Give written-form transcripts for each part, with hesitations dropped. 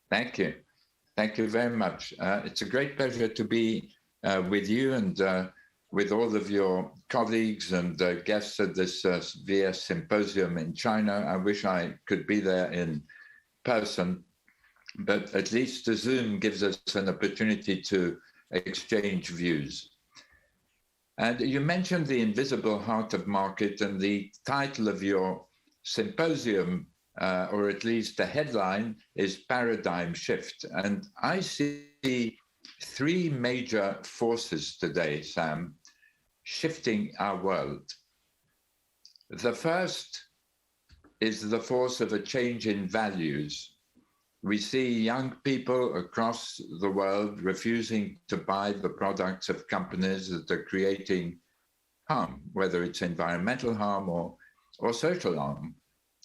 Thank you. Thank you very much. It's a great pleasure to be with you and with all of your colleagues and guests at this VS Symposium in China. I wish I could be there in person, but at least the Zoom gives us an opportunity to exchange views. And you mentioned the invisible heart of market, and the title of your symposium, or at least the headline, is Paradigm Shift. And I see three major forces today, Sam, shifting our world. The first is the force of a change in values. We see young people across the world refusing to buy the products of companies that are creating harm, whether it's environmental harm or social harm.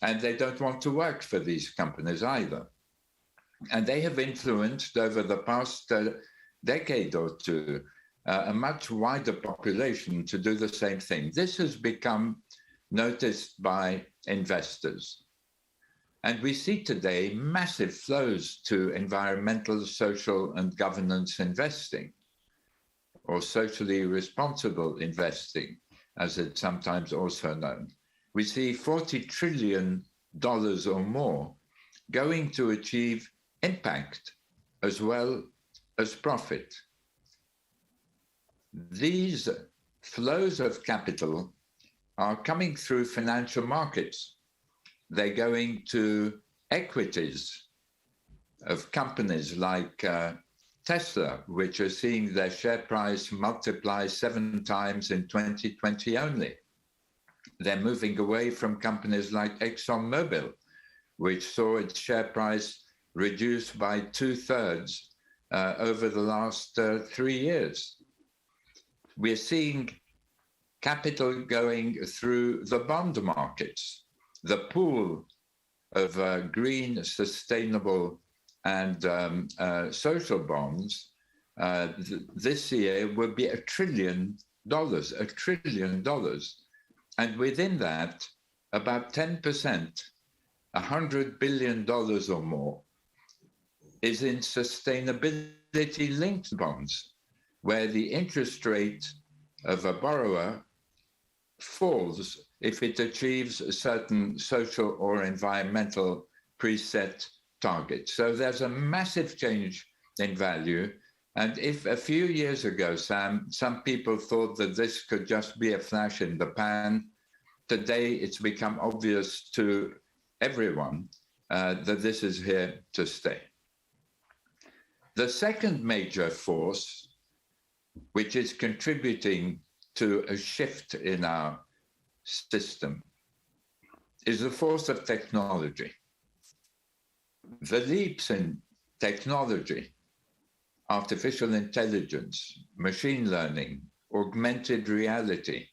And they don't want to work for these companies either. And they have influenced over the past decade or two a much wider population to do the same thing. This has become noticed by investors. And we see today massive flows to environmental, social, and governance investing, or socially responsible investing, as it's sometimes also known. We see $40 trillion or more going to achieve impact as well as profit. These flows of capital are coming through financial markets. They're going to equities of companies like Tesla, which are seeing their share price multiply 7 times in 2020 only. They're moving away from companies like ExxonMobil, which saw its share price reduced by 2/3 over the last 3 years. We're seeing capital going through the bond markets. The pool of green, sustainable, and social bonds this year will be $1 trillion, $1 trillion. And within that, about 10%, $100 billion or more, is in sustainability-linked bonds, where the interest rate of a borrower falls if it achieves a certain social or environmental preset target. So there's a massive change in value. And if a few years ago, Sam, some people thought that this could just be a flash in the pan, today it's become obvious to everyone that this is here to stay. The second major force, which is contributing to a shift in our system, is the force of technology. The leaps in technology, artificial intelligence, machine learning, augmented reality,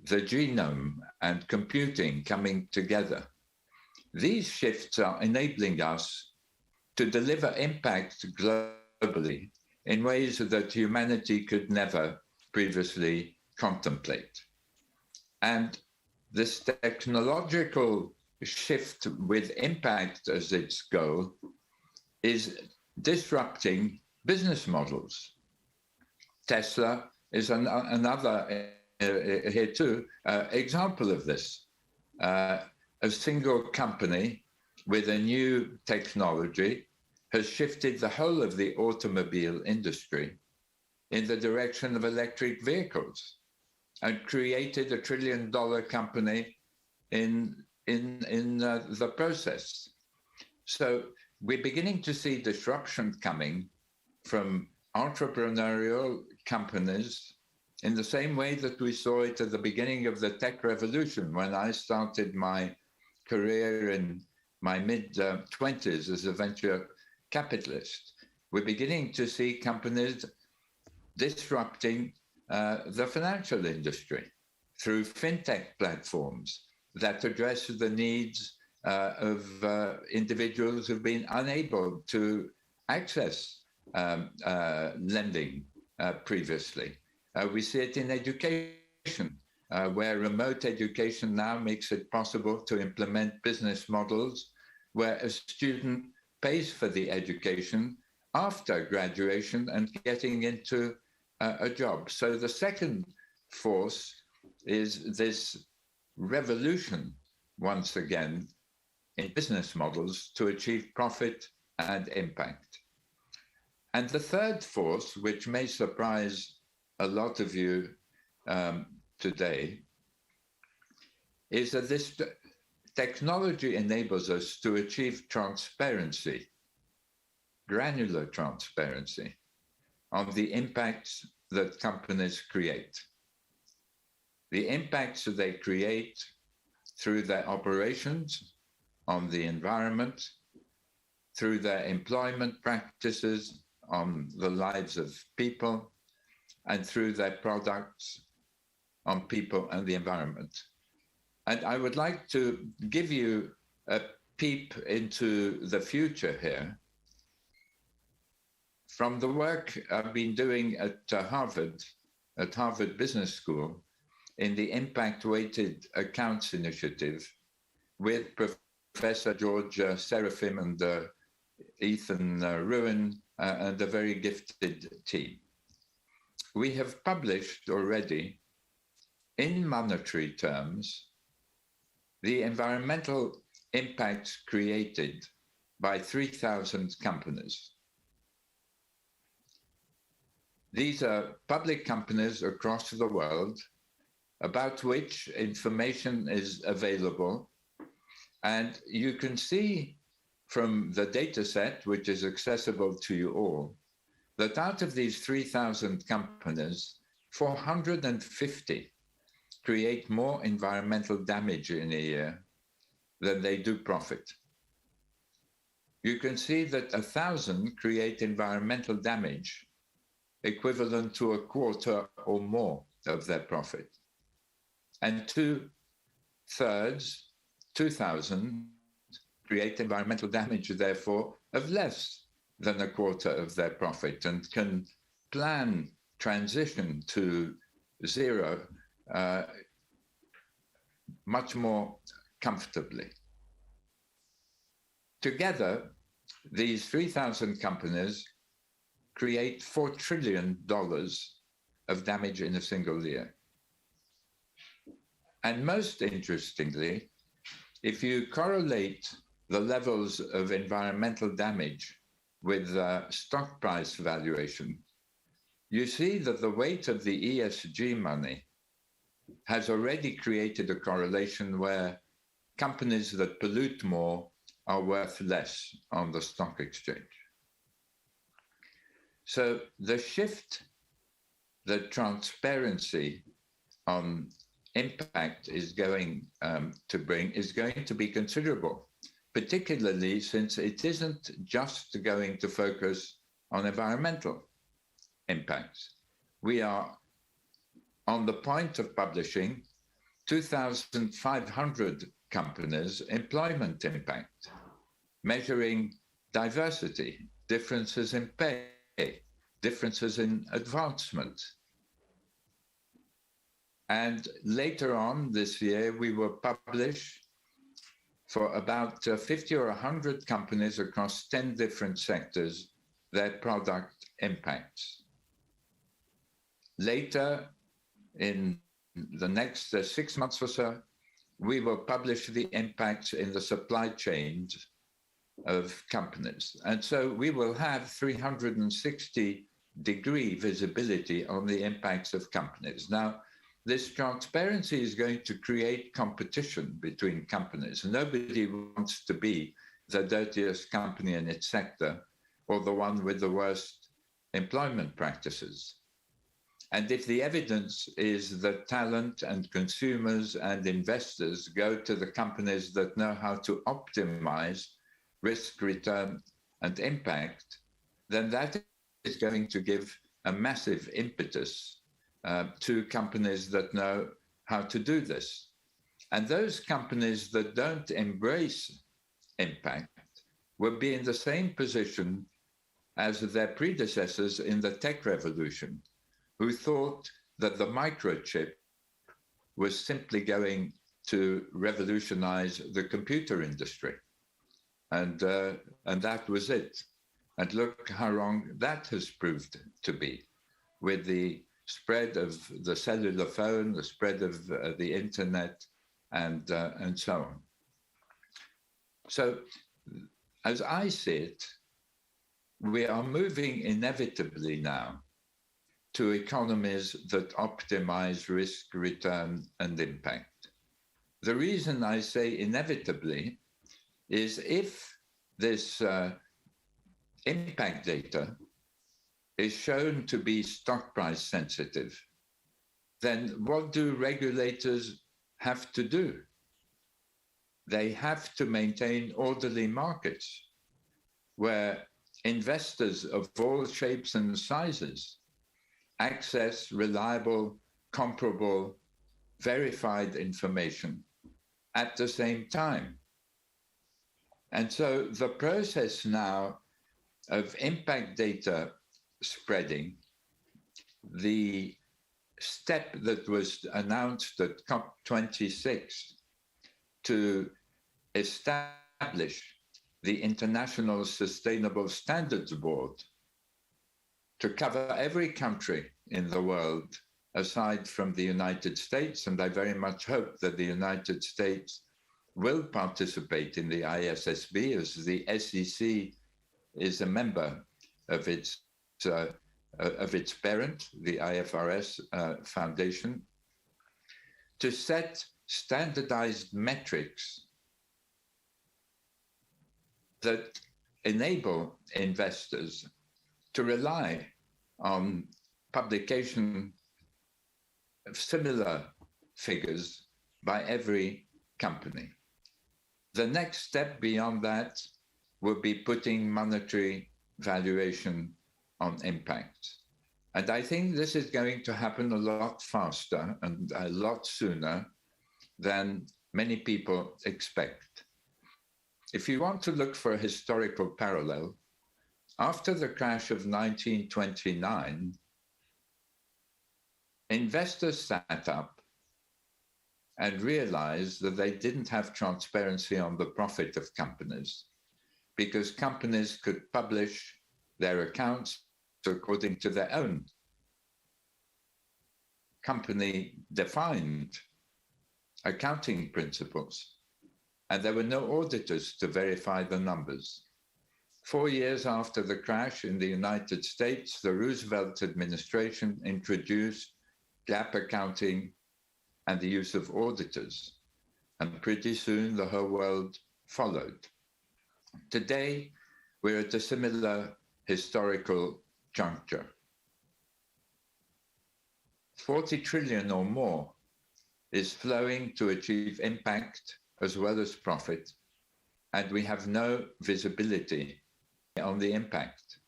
the genome and computing coming together. These shifts are enabling us to deliver impact globally in ways that humanity could never previously contemplate. And this technological shift with impact as its goal is disrupting business models. Tesla is another, here too, example of this. A single company with a new technology has shifted the whole of the automobile industry in the direction of electric vehicles and created $1 trillion company in the process. So we're beginning to see disruption coming from entrepreneurial companies in the same way that we saw it at the beginning of the tech revolution when I started my career in my mid-20s as a venture capitalist. We're beginning to see companies disrupting the financial industry through fintech platforms that address the needs of individuals who've been unable to access lending previously. We see it in education, where remote education now makes it possible to implement business models where a student pays for the education after graduation and getting into a job. So the second force is this revolution, once again, in business models to achieve profit and impact. And the third force, which may surprise a lot of you today, is that this technology enables us to achieve transparency, granular transparency, on the impacts that companies create. The impacts that they create through their operations on the environment, through their employment practices on the lives of people, and through their products on people and the environment. And I would like to give you a peep into the future here from the work I've been doing at Harvard Business School in the Impact-Weighted Accounts Initiative with Professor George Seraphim and Ethan Ruin and a very gifted team. We have published already, in monetary terms, the environmental impacts created by 3,000 companies. These are public companies across the world about which information is available. And you can see from the data set, which is accessible to you all, that out of these 3,000 companies, 450 create more environmental damage in a year than they do profit. You can see that 1,000 create environmental damage equivalent to a quarter or more of their profit. And 2/3, 2,000, create environmental damage, therefore, of less than a quarter of their profit and can plan transition to zero much more comfortably. Together, these 3,000 companies create $4 trillion of damage in a single year. And most interestingly, if you correlate the levels of environmental damage with stock price valuation, you see that the weight of the ESG money has already created a correlation where companies that pollute more are worth less on the stock exchange. So the shift that transparency on impact is going to bring is going to be considerable, particularly since it isn't just going to focus on environmental impacts. We are on the point of publishing 2,500 companies' employment impact, measuring diversity, differences in pay, differences in advancement. And later on this year, we will publish for about 50 or 100 companies across 10 different sectors their product impacts. Later, in the next 6 months or so, we will publish the impacts in the supply chains of companies. And so we will have 360-degree visibility on the impacts of companies. Now, this transparency is going to create competition between companies. Nobody wants to be the dirtiest company in its sector or the one with the worst employment practices. And if the evidence is that talent and consumers and investors go to the companies that know how to optimize risk, return, and impact, then that is going to give a massive impetus to companies that know how to do this. And those companies that don't embrace impact will be in the same position as their predecessors in the tech revolution, who thought that the microchip was simply going to revolutionize the computer industry. and that was it. And look how wrong that has proved to be, with the spread of the cellular phone, the spread of the internet, and so on. So, as I see it, we are moving inevitably now to economies that optimize risk, return, and impact. The reason I say inevitably is if this impact data is shown to be stock price sensitive, then what do regulators have to do? They have to maintain orderly markets where investors of all shapes and sizes access reliable, comparable, verified information at the same time. And so the process now of impact data spreading, the step that was announced at COP26 to establish the International Sustainable Standards Board to cover every country in the world aside from the United States, and I very much hope that the United States will participate in the ISSB, as the SEC is a member of its parent, the IFRS Foundation, to set standardized metrics that enable investors to rely on publication of similar figures by every company. The next step beyond that will be putting monetary valuation on impact. And I think this is going to happen a lot faster and a lot sooner than many people expect. If you want to look for a historical parallel, after the crash of 1929, investors sat up and realized that they didn't have transparency on the profit of companies because companies could publish their accounts according to their own company-defined accounting principles, and there were no auditors to verify the numbers. 4 years after the crash in the United States, the Roosevelt administration introduced GAAP accounting and the use of auditors, and pretty soon the whole world followed. Today, we're at a similar historical juncture. 40 trillion or more is flowing to achieve impact as well as profit, and we have no visibility on the impact.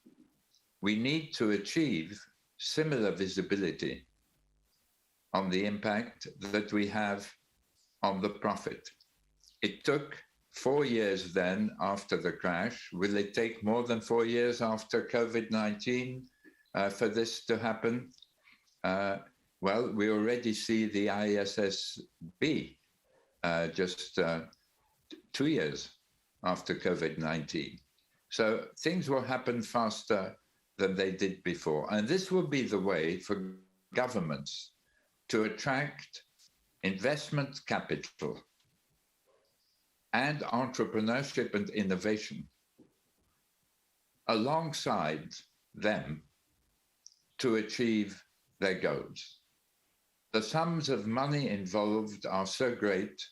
We need to achieve similar visibility on the impact that we have on the profit. It took 4 years then after the crash. Will it take more than 4 years after COVID-19 for this to happen? Well, we already see the ISSB just 2 years after COVID-19. So things will happen faster than they did before. And this will be the way for governments to attract investment capital and entrepreneurship and innovation alongside them to achieve their goals. The sums of money involved are so great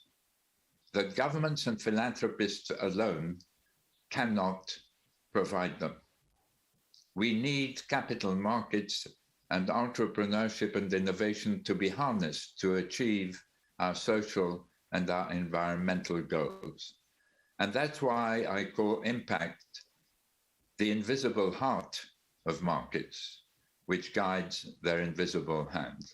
that governments and philanthropists alone cannot provide them. We need capital markets and entrepreneurship and innovation to be harnessed to achieve our social and our environmental goals. And that's why I call impact the invisible heart of markets, which guides their invisible hand.